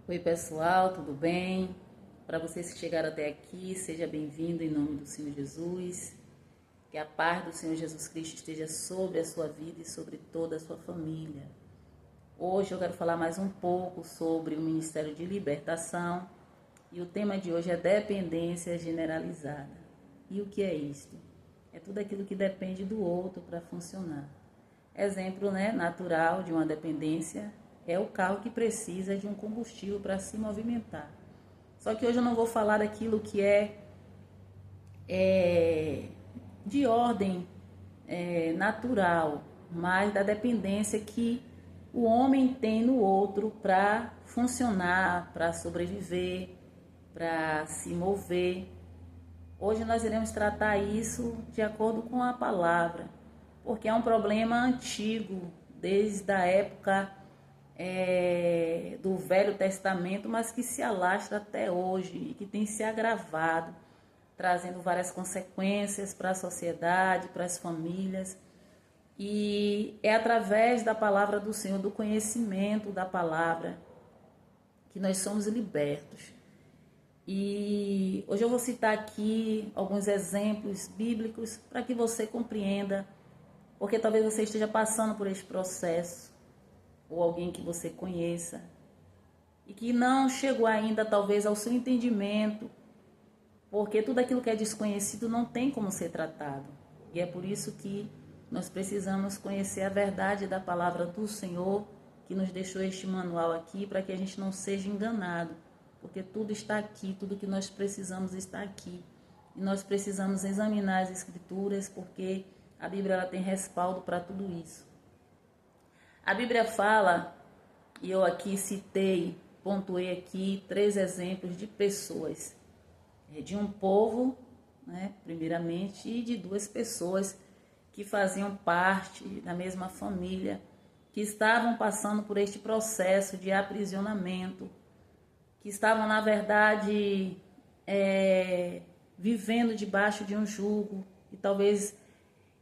Oi pessoal, tudo bem? Para vocês que chegaram até aqui, seja bem-vindo em nome do Senhor Jesus. Que a paz do Senhor Jesus Cristo esteja sobre a sua vida e sobre toda a sua família. Hoje eu quero falar mais um pouco sobre o Ministério de Libertação e o tema de hoje é dependência generalizada. E o que é isto? É tudo aquilo que depende do outro para funcionar. Exemplo, natural de uma dependência é o carro que precisa de um combustível para se movimentar. Só que hoje eu não vou falar daquilo que é de ordem natural, mas da dependência que o homem tem no outro para funcionar, para sobreviver, para se mover. Hoje nós iremos tratar isso de acordo com a palavra, porque é um problema antigo, desde a época do Velho Testamento, mas que se alastra até hoje e que tem se agravado, trazendo várias consequências para a sociedade, para as famílias. E é através da palavra do Senhor, do conhecimento da palavra, que nós somos libertos. E hoje eu vou citar aqui alguns exemplos bíblicos para que você compreenda, porque talvez você esteja passando por este processo, ou alguém que você conheça, e que não chegou ainda talvez ao seu entendimento, porque tudo aquilo que é desconhecido não tem como ser tratado. E é por isso que nós precisamos conhecer a verdade da palavra do Senhor, que nos deixou este manual aqui, para que a gente não seja enganado, porque tudo está aqui, tudo que nós precisamos está aqui. E nós precisamos examinar as Escrituras, porque a Bíblia ela tem respaldo para tudo isso. A Bíblia fala, e eu aqui pontuei aqui 3 exemplos de pessoas, de um povo, primeiramente, e de 2 pessoas que faziam parte da mesma família, que estavam passando por este processo de aprisionamento, que estavam, na verdade, vivendo debaixo de um jugo, e talvez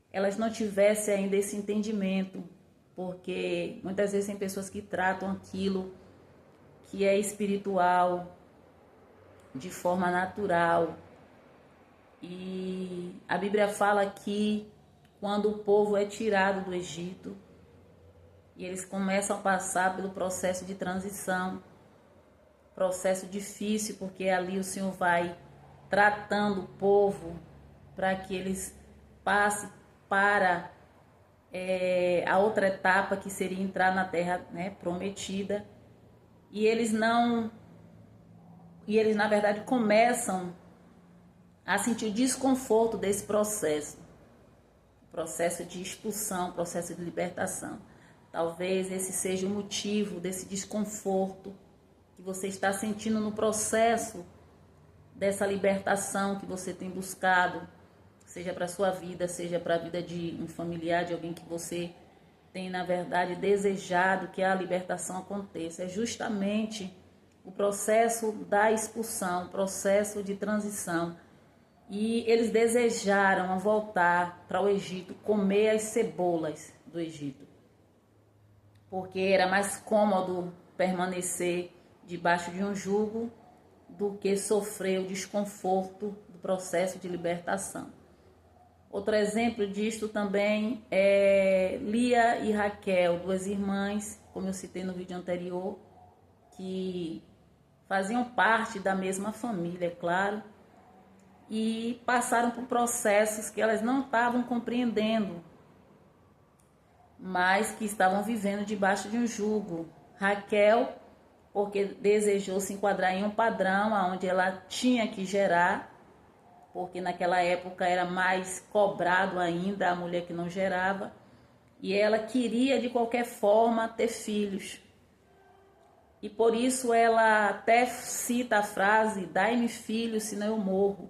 elas não tivessem ainda esse entendimento, porque muitas vezes tem pessoas que tratam aquilo que é espiritual de forma natural. E a Bíblia fala que quando o povo é tirado do Egito e eles começam a passar pelo processo de transição, processo difícil, porque ali o Senhor vai tratando o povo para que eles passem para a outra etapa, que seria entrar na terra prometida. E eles na verdade começam a sentir o desconforto desse processo de expulsão, processo de libertação. Talvez esse seja o motivo desse desconforto que você está sentindo no processo dessa libertação que você tem buscado, seja para a sua vida, seja para a vida de um familiar, de alguém que você tem, na verdade, desejado que a libertação aconteça. É justamente o processo da expulsão, o processo de transição. E eles desejaram voltar para o Egito, comer as cebolas do Egito, porque era mais cômodo permanecer debaixo de um jugo do que sofrer o desconforto do processo de libertação. Outro exemplo disto também é Lia e Raquel, 2 irmãs, como eu citei no vídeo anterior, que faziam parte da mesma família, é claro, e passaram por processos que elas não estavam compreendendo, mas que estavam vivendo debaixo de um jugo. Raquel, porque desejou se enquadrar em um padrão onde ela tinha que gerar, porque naquela época era mais cobrado ainda a mulher que não gerava, e ela queria de qualquer forma ter filhos. E por isso ela até cita a frase: dai-me filhos, senão eu morro.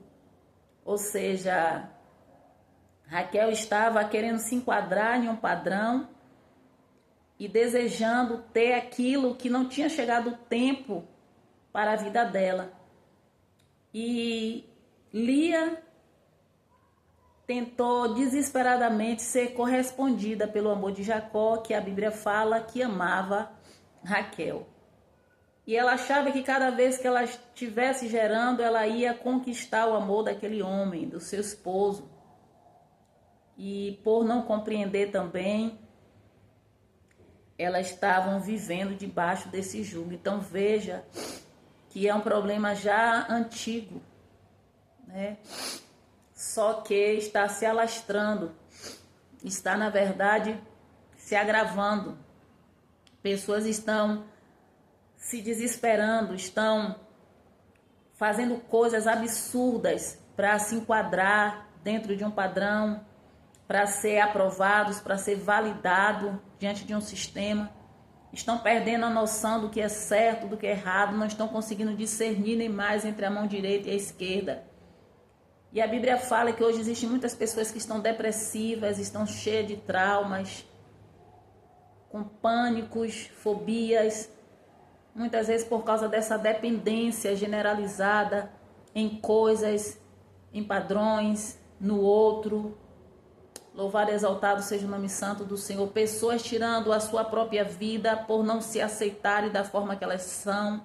Ou seja, Raquel estava querendo se enquadrar em um padrão e desejando ter aquilo que não tinha chegado o tempo para a vida dela. E Lia tentou desesperadamente ser correspondida pelo amor de Jacó, que a Bíblia fala que amava Raquel. E ela achava que cada vez que ela estivesse gerando, ela ia conquistar o amor daquele homem, do seu esposo. E por não compreender também, elas estavam vivendo debaixo desse jugo. Então veja que é um problema já antigo, né? Só que está se alastrando, está na verdade se agravando. Pessoas estão se desesperando, estão fazendo coisas absurdas para se enquadrar dentro de um padrão, para ser aprovados, para ser validado diante de um sistema. Estão perdendo a noção do que é certo, do que é errado, não estão conseguindo discernir nem mais entre a mão direita e a esquerda. E a Bíblia fala que hoje existem muitas pessoas que estão depressivas, estão cheias de traumas, com pânicos, fobias, muitas vezes por causa dessa dependência generalizada em coisas, em padrões, no outro. Louvado e exaltado seja o nome santo do Senhor. Pessoas tirando a sua própria vida por não se aceitarem da forma que elas são.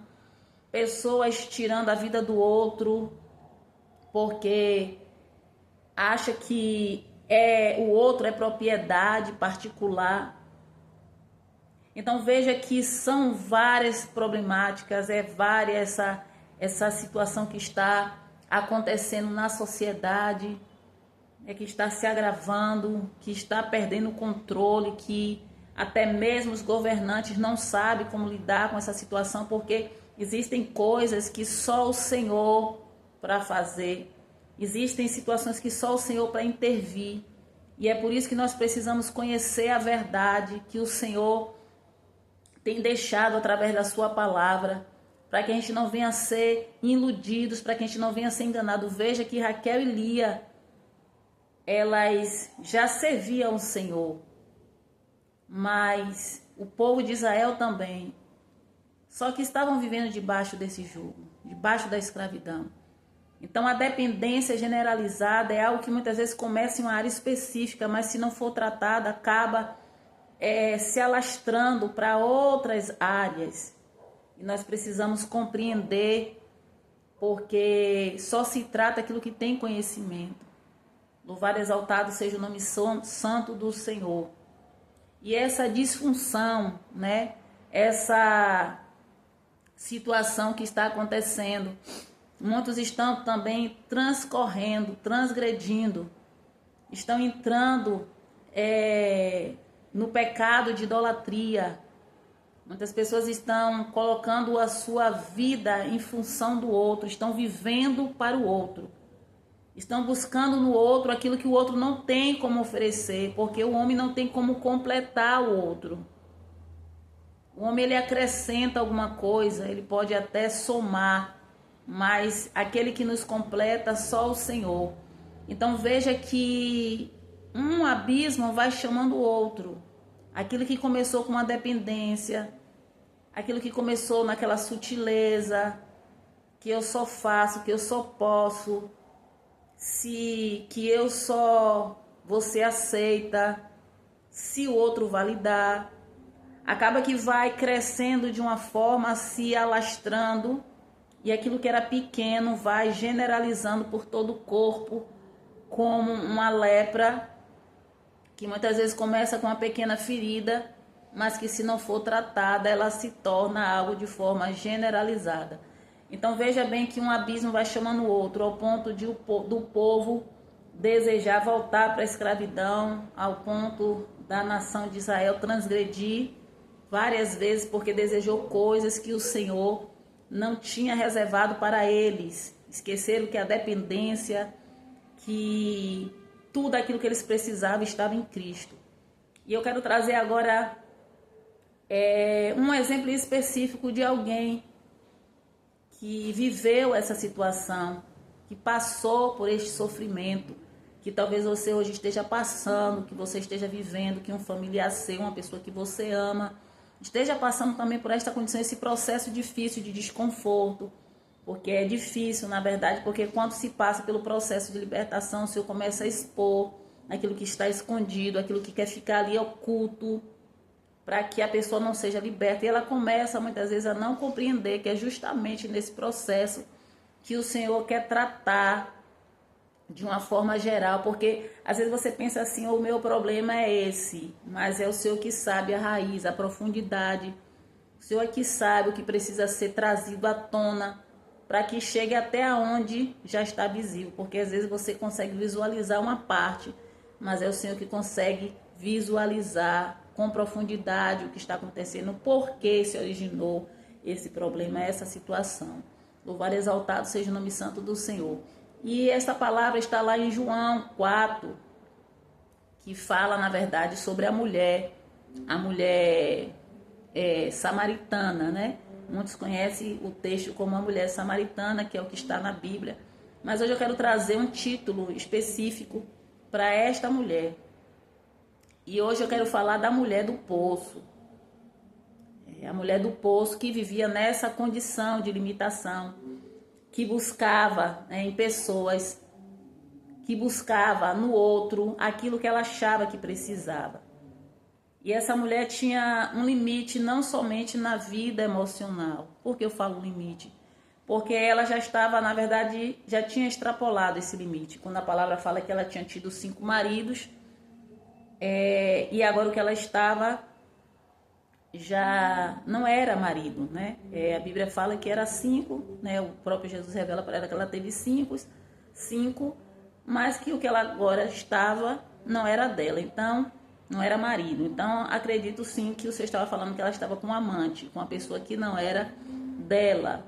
Pessoas tirando a vida do outro porque acha que o outro é propriedade particular. Então veja que são várias problemáticas, essa situação que está acontecendo na sociedade, que está se agravando, que está perdendo o controle, que até mesmo os governantes não sabem como lidar com essa situação, porque existem coisas que só o Senhor para fazer, existem situações que só o Senhor para intervir, e é por isso que nós precisamos conhecer a verdade que o Senhor tem deixado através da sua palavra, para que a gente não venha a ser iludidos, para que a gente não venha a ser enganado. Veja que Raquel e Lia, elas já serviam ao Senhor, mas o povo de Israel também, só que estavam vivendo debaixo desse jugo, debaixo da escravidão. Então a dependência generalizada é algo que muitas vezes começa em uma área específica, mas se não for tratada, acaba se alastrando para outras áreas. E nós precisamos compreender, porque só se trata aquilo que tem conhecimento. Louvado e exaltado seja o nome santo do Senhor. E essa disfunção, né? Essa situação que está acontecendo, muitos estão também transgredindo, estão entrando no pecado de idolatria. Muitas pessoas estão colocando a sua vida em função do outro, estão vivendo para o outro. Estão buscando no outro aquilo que o outro não tem como oferecer, porque o homem não tem como completar o outro. O homem, ele acrescenta alguma coisa, ele pode até somar, mas aquele que nos completa, só o Senhor. Então veja que um abismo vai chamando o outro. Aquilo que começou com uma dependência, aquilo que começou naquela sutileza, que eu só faço, que eu só posso, que eu só, você aceita, se o outro validar, acaba que vai crescendo de uma forma, se alastrando, e aquilo que era pequeno vai generalizando por todo o corpo, como uma lepra, que muitas vezes começa com uma pequena ferida, mas que se não for tratada, ela se torna algo de forma generalizada. Então veja bem que um abismo vai chamando o outro, ao ponto do povo desejar voltar para a escravidão, ao ponto da nação de Israel transgredir várias vezes, porque desejou coisas que o Senhor não tinha reservado para eles. Esqueceram que a dependência, que tudo aquilo que eles precisavam estava em Cristo. E eu quero trazer agora um exemplo específico de alguém que viveu essa situação, que passou por este sofrimento, que talvez você hoje esteja passando, que você esteja vivendo, que um familiar seu, uma pessoa que você ama, esteja passando também por esta condição, esse processo difícil de desconforto, porque é difícil, na verdade, porque quando se passa pelo processo de libertação, o Senhor começa a expor aquilo que está escondido, aquilo que quer ficar ali oculto, para que a pessoa não seja liberta. E ela começa muitas vezes a não compreender que é justamente nesse processo que o Senhor quer tratar de uma forma geral, porque às vezes você pensa assim, o meu problema é esse, mas é o Senhor que sabe a raiz, a profundidade. O Senhor é que sabe o que precisa ser trazido à tona para que chegue até onde já está visível, porque às vezes você consegue visualizar uma parte, mas é o Senhor que consegue visualizar com profundidade o que está acontecendo, por que se originou esse problema, essa situação. Louvado e exaltado seja o nome santo do Senhor. E essa palavra está lá em João 4, que fala, na verdade, sobre a mulher samaritana, né? Muitos conhecem o texto como a mulher samaritana, que é o que está na Bíblia. Mas hoje eu quero trazer um título específico para esta mulher. E hoje eu quero falar da mulher do poço. A mulher do poço que vivia nessa condição de limitação, que buscava, né, em pessoas, que buscava no outro aquilo que ela achava que precisava. E essa mulher tinha um limite não somente na vida emocional. Por que eu falo limite? Porque ela já estava, na verdade, já tinha extrapolado esse limite. Quando a palavra fala que ela tinha tido 5 maridos, e agora o que ela estava já não era marido, né? A Bíblia fala que era 5, né? O próprio Jesus revela para ela que ela teve 5, mas que o que ela agora estava não era dela, então não era marido. Então acredito sim que o Senhor estava falando que ela estava com um amante, com uma pessoa que não era dela.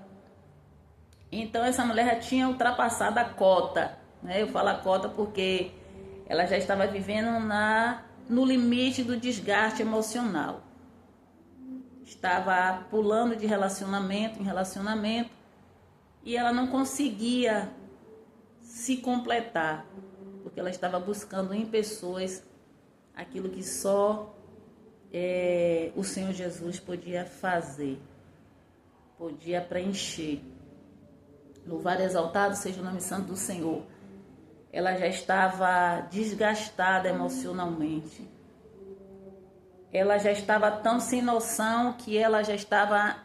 Então essa mulher já tinha ultrapassado a cota, né? Eu falo a cota porque ela já estava vivendo no limite do desgaste emocional. Estava pulando de relacionamento em relacionamento e ela não conseguia se completar, porque ela estava buscando em pessoas aquilo que só o Senhor Jesus podia fazer, podia preencher. Louvado e exaltado seja o nome santo do Senhor. Ela já estava desgastada emocionalmente. Ela já estava tão sem noção que ela já estava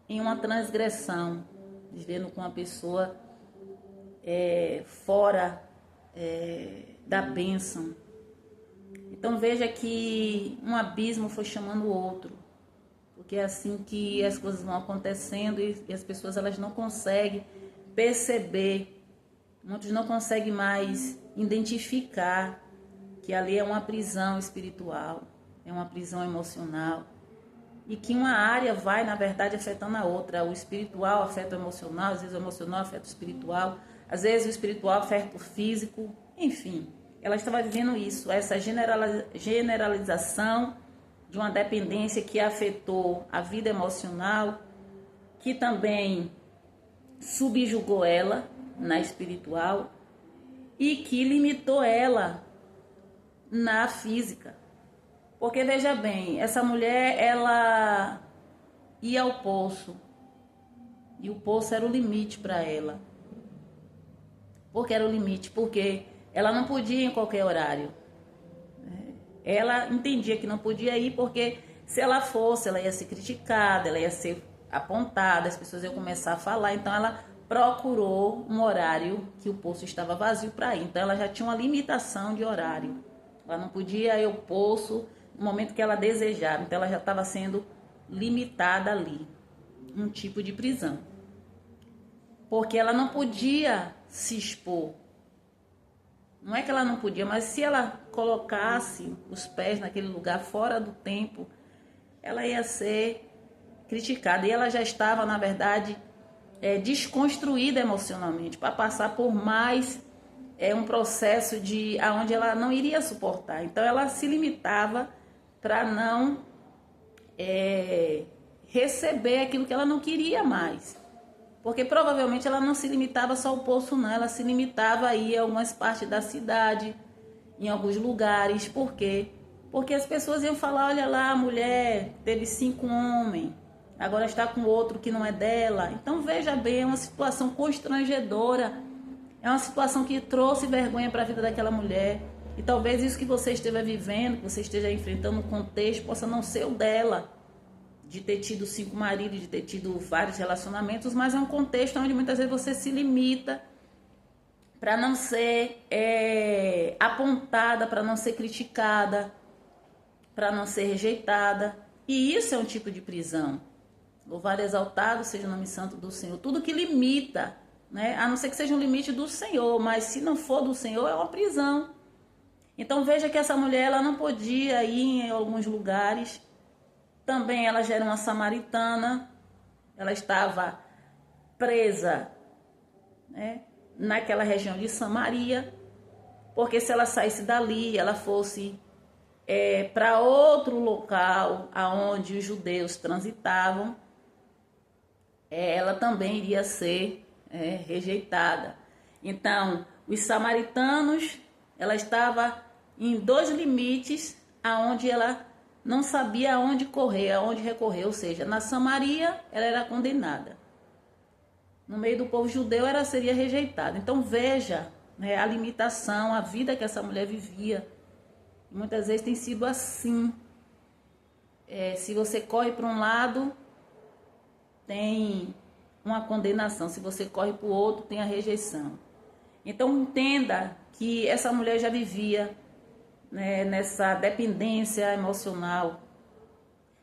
em uma transgressão, vivendo com uma pessoa fora da bênção. Então veja que um abismo foi chamando o outro, porque é assim que as coisas vão acontecendo e as pessoas elas não conseguem perceber, muitos não conseguem mais identificar que ali é uma prisão espiritual, é uma prisão emocional, e que uma área vai, na verdade, afetando a outra. O espiritual afeta o emocional, às vezes o emocional afeta o espiritual, às vezes o espiritual afeta o físico, enfim. Ela estava vivendo isso, essa generalização de uma dependência que afetou a vida emocional, que também subjugou ela na espiritual e que limitou ela na física. Porque veja bem, essa mulher ela ia ao poço e o poço era o limite para ela. Por que era o limite? Porque ela não podia ir em qualquer horário. Ela entendia que não podia ir porque se ela fosse, ela ia ser criticada, ela ia ser apontada, as pessoas iam começar a falar. Então ela procurou um horário que o poço estava vazio para ir. Então ela já tinha uma limitação de horário. Ela não podia ir ao poço no momento que ela desejava. Então ela já estava sendo limitada ali. Um tipo de prisão. Porque ela não podia se expor. Não é que ela não podia, mas se ela colocasse os pés naquele lugar fora do tempo, ela ia ser criticada. E ela já estava, na verdade, desconstruída emocionalmente, para passar por mais um processo onde ela não iria suportar. Então ela se limitava para não receber aquilo que ela não queria mais. Porque provavelmente ela não se limitava só ao poço, não. Ela se limitava a ir a algumas partes da cidade, em alguns lugares. Por quê? Porque as pessoas iam falar, olha lá, a mulher teve 5 homens, agora está com outro que não é dela. Então veja bem, é uma situação constrangedora. É uma situação que trouxe vergonha para a vida daquela mulher. E talvez isso que você esteja vivendo, que você esteja enfrentando um contexto, possa não ser o dela, de ter tido 5 maridos, de ter tido vários relacionamentos, mas é um contexto onde muitas vezes você se limita para não ser apontada, para não ser criticada, para não ser rejeitada. E isso é um tipo de prisão. Louvado e exaltado seja o nome santo do Senhor. Tudo que limita, né? A não ser que seja um limite do Senhor, mas se não for do Senhor, é uma prisão. Então veja que essa mulher ela não podia ir em alguns lugares. Também ela já era uma samaritana. Ela estava presa, né, naquela região de Samaria. Porque se ela saísse dali, ela fosse para outro local aonde os judeus transitavam, ela também iria ser rejeitada. Então, os samaritanos, ela estava em 2 limites aonde ela não sabia aonde correr, aonde recorrer, ou seja, na Samaria ela era condenada. No meio do povo judeu ela seria rejeitada. Então veja, né, a limitação, a vida que essa mulher vivia. Muitas vezes tem sido assim. Se você corre para um lado, tem uma condenação. Se você corre para o outro, tem a rejeição. Então entenda que essa mulher já vivia, né, nessa dependência emocional,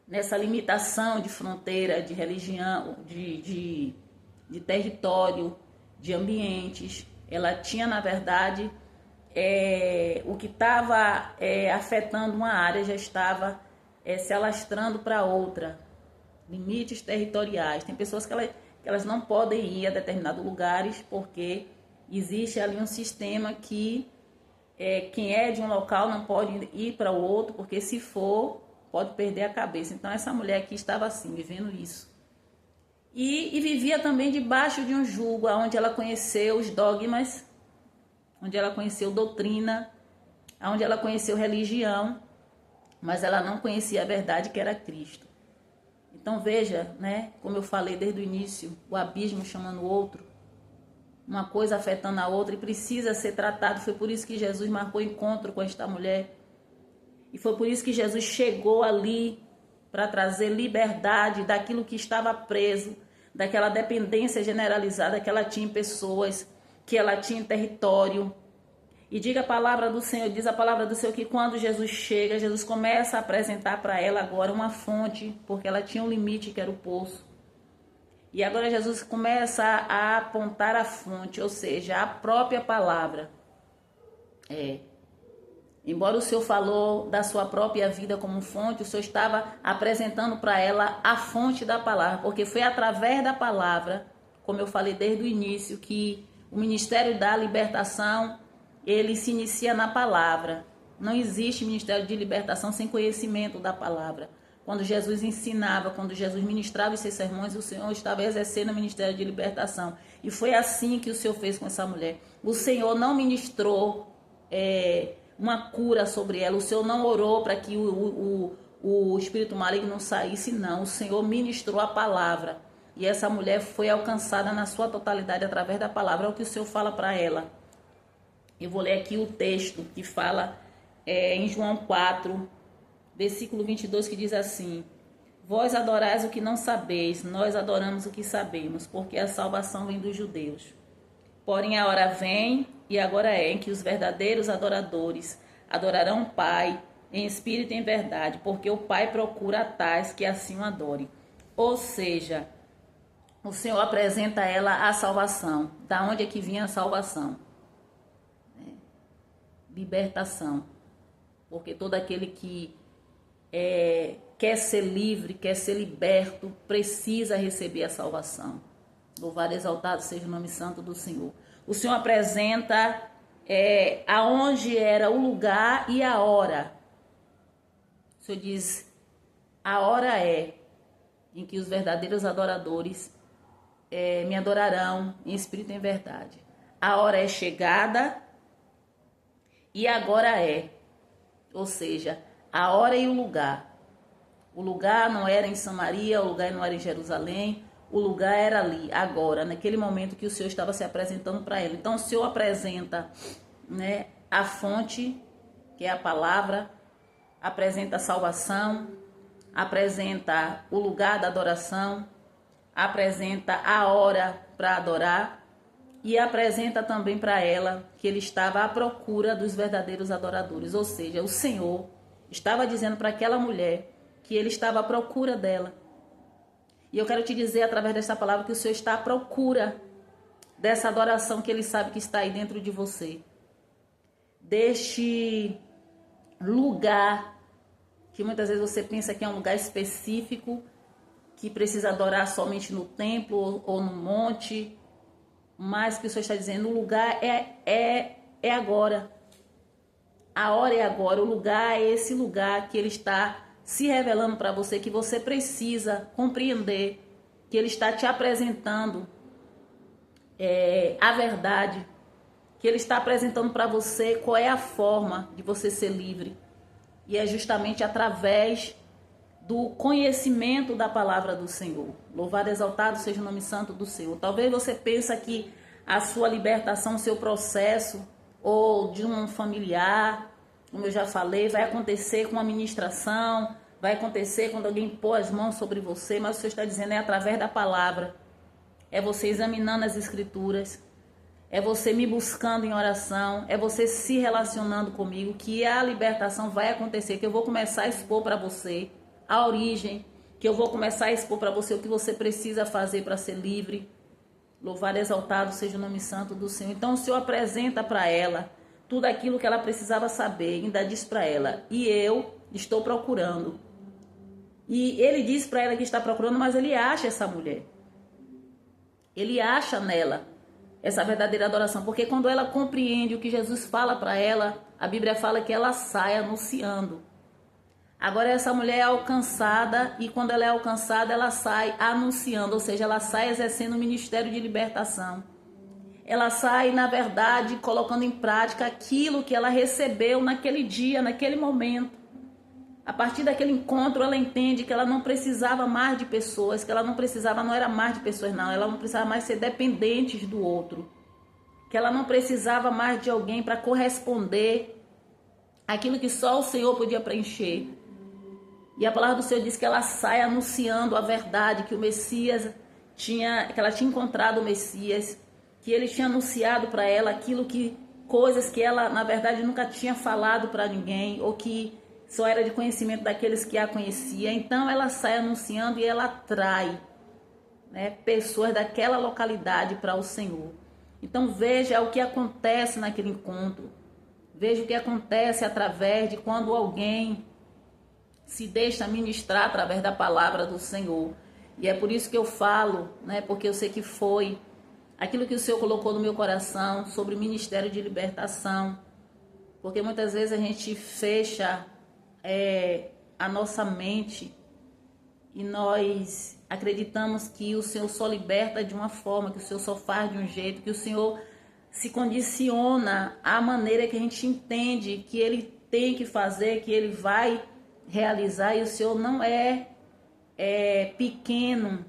nessa limitação de fronteira, de religião, de território, de ambientes. Ela tinha, na verdade, o que estava afetando uma área já estava se alastrando para outra. Limites territoriais. Tem pessoas que elas não podem ir a determinados lugares porque existe ali um sistema que quem é de um local não pode ir para o outro, porque se for, pode perder a cabeça. Então essa mulher aqui estava assim, vivendo isso. E vivia também debaixo de um jugo, onde ela conheceu os dogmas, onde ela conheceu doutrina, onde ela conheceu religião, mas ela não conhecia a verdade que era Cristo. Então veja, né, como eu falei desde o início, o abismo chamando o outro, uma coisa afetando a outra e precisa ser tratado. Foi por isso que Jesus marcou encontro com esta mulher. E foi por isso que Jesus chegou ali para trazer liberdade daquilo que estava preso, daquela dependência generalizada que ela tinha em pessoas, que ela tinha em território. E diga a palavra do Senhor, diz a palavra do Senhor que quando Jesus chega, Jesus começa a apresentar para ela agora uma fonte, porque ela tinha um limite que era o poço. E agora Jesus começa a apontar a fonte, ou seja, a própria palavra. Embora o Senhor falou da sua própria vida como fonte, o Senhor estava apresentando para ela a fonte da palavra, porque foi através da palavra, como eu falei desde o início, que o ministério da libertação, ele se inicia na palavra. Não existe ministério de libertação sem conhecimento da palavra. Quando Jesus ensinava, quando Jesus ministrava os seus sermões, o Senhor estava exercendo o ministério de libertação. E foi assim que o Senhor fez com essa mulher. O Senhor não ministrou uma cura sobre ela. O Senhor não orou para que o espírito maligno não saísse, não. O Senhor ministrou a palavra. E essa mulher foi alcançada na sua totalidade através da palavra. É o que o Senhor fala para ela. Eu vou ler aqui o texto que fala em João 4, versículo 22, que diz assim: Vós adorais o que não sabeis, nós adoramos o que sabemos, porque a salvação vem dos judeus. Porém a hora vem, e agora é, em que os verdadeiros adoradores adorarão o Pai em espírito e em verdade, porque o Pai procura tais que assim o adorem. Ou seja, o Senhor apresenta a ela a salvação. Da onde é que vinha a salvação? Libertação. Porque todo aquele que quer ser livre, quer ser liberto, precisa receber a salvação. Louvado e exaltado seja o nome santo do Senhor. O Senhor apresenta aonde era o lugar e a hora. O Senhor diz, a hora é em que os verdadeiros adoradores me adorarão em espírito e em verdade. A hora é chegada e agora é. Ou seja, a hora e o lugar. O lugar não era em Samaria, o lugar não era em Jerusalém, o lugar era ali, agora, naquele momento que o Senhor estava se apresentando para ela. Então o Senhor apresenta, né, a fonte que é a palavra, apresenta a salvação, apresenta o lugar da adoração, apresenta a hora para adorar e apresenta também para ela que ele estava à procura dos verdadeiros adoradores, ou seja, o Senhor estava dizendo para aquela mulher que ele estava à procura dela. E eu quero te dizer através dessa palavra que o Senhor está à procura dessa adoração que ele sabe que está aí dentro de você. Deste lugar que muitas vezes você pensa que é um lugar específico, que precisa adorar somente no templo ou no monte, mas que o Senhor está dizendo, o lugar é agora. A hora é agora, o lugar é esse lugar que ele está se revelando para você, que você precisa compreender, que ele está te apresentando a verdade, que ele está apresentando para você qual é a forma de você ser livre. E é justamente através do conhecimento da palavra do Senhor. Louvado e exaltado seja o nome santo do Senhor. Talvez você pense que a sua libertação, seu processo, ou de um familiar, como eu já falei, vai acontecer com uma ministração, vai acontecer quando alguém pôr as mãos sobre você, mas o Senhor está dizendo, é através da palavra. É você examinando as escrituras, é você me buscando em oração, é você se relacionando comigo, que a libertação vai acontecer, que eu vou começar a expor para você a origem, que eu vou começar a expor para você o que você precisa fazer para ser livre. Louvado e exaltado seja o nome santo do Senhor. Então o Senhor apresenta para ela tudo aquilo que ela precisava saber, ainda diz para ela, e eu estou procurando. E ele diz para ela que está procurando, mas ele acha essa mulher. Ele acha nela essa verdadeira adoração, porque quando ela compreende o que Jesus fala para ela, a Bíblia fala que ela sai anunciando. Agora essa mulher é alcançada e quando ela é alcançada, ela sai anunciando, ou seja, ela sai exercendo o ministério de libertação. Ela sai, na verdade, colocando em prática aquilo que ela recebeu naquele dia, naquele momento. A partir daquele encontro, ela entende que ela não precisava mais de pessoas, que ela não precisava, não era mais de pessoas, não. Ela não precisava mais ser dependente do outro. Que ela não precisava mais de alguém para corresponder àquilo que só o Senhor podia preencher. E a palavra do Senhor diz que ela sai anunciando a verdade, que o Messias que ela tinha encontrado o Messias, que ele tinha anunciado para ela coisas que ela, na verdade, nunca tinha falado para ninguém, ou que só era de conhecimento daqueles que a conheciam. Então ela sai anunciando e ela atrai, né, pessoas daquela localidade para o Senhor. Então veja o que acontece naquele encontro. Veja o que acontece através de quando alguém se deixa ministrar através da palavra do Senhor. E é por isso que eu falo, né, porque eu sei que foi aquilo que o Senhor colocou no meu coração sobre o ministério de libertação. Porque muitas vezes a gente fecha a nossa mente e nós acreditamos que o Senhor só liberta de uma forma, que o Senhor só faz de um jeito, que o Senhor se condiciona à maneira que a gente entende que Ele tem que fazer, que Ele vai realizar, e o Senhor não é pequeno.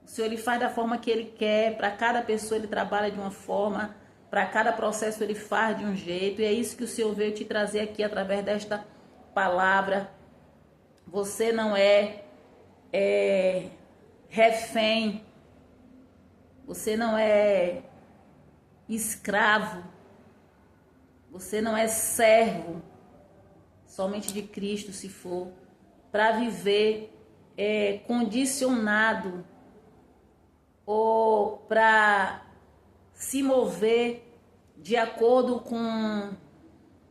O Senhor Ele faz da forma que Ele quer, para cada pessoa Ele trabalha de uma forma, para cada processo Ele faz de um jeito, e é isso que o Senhor veio te trazer aqui através desta palavra. Você não é refém, você não é escravo, você não é servo somente de Cristo, se for para viver condicionado ou para se mover de acordo com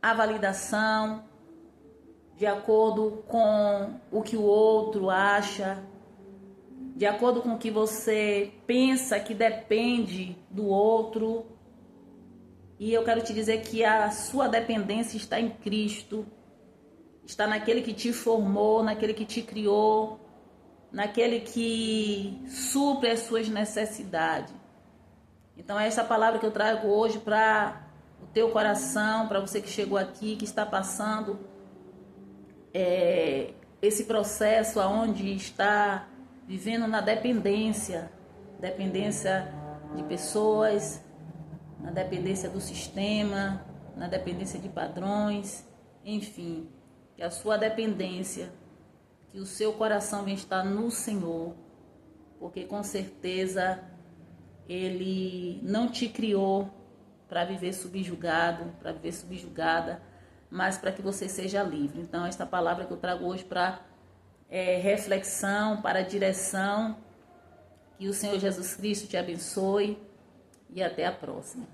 a validação, de acordo com o que o outro acha, de acordo com o que você pensa que depende do outro. E eu quero te dizer que a sua dependência está em Cristo, está naquele que te formou, naquele que te criou, naquele que supre as suas necessidades. Então é essa palavra que eu trago hoje para o teu coração, para você que chegou aqui, que está passando esse processo aonde está vivendo na dependência de pessoas, na dependência do sistema, na dependência de padrões. enfim, que a sua dependência, que o seu coração venha estar no Senhor, porque com certeza Ele não te criou para viver subjugado, para viver subjugada, mas para que você seja livre. Então, esta palavra que eu trago hoje para reflexão, para direção, que o Senhor Jesus Cristo te abençoe e até a próxima.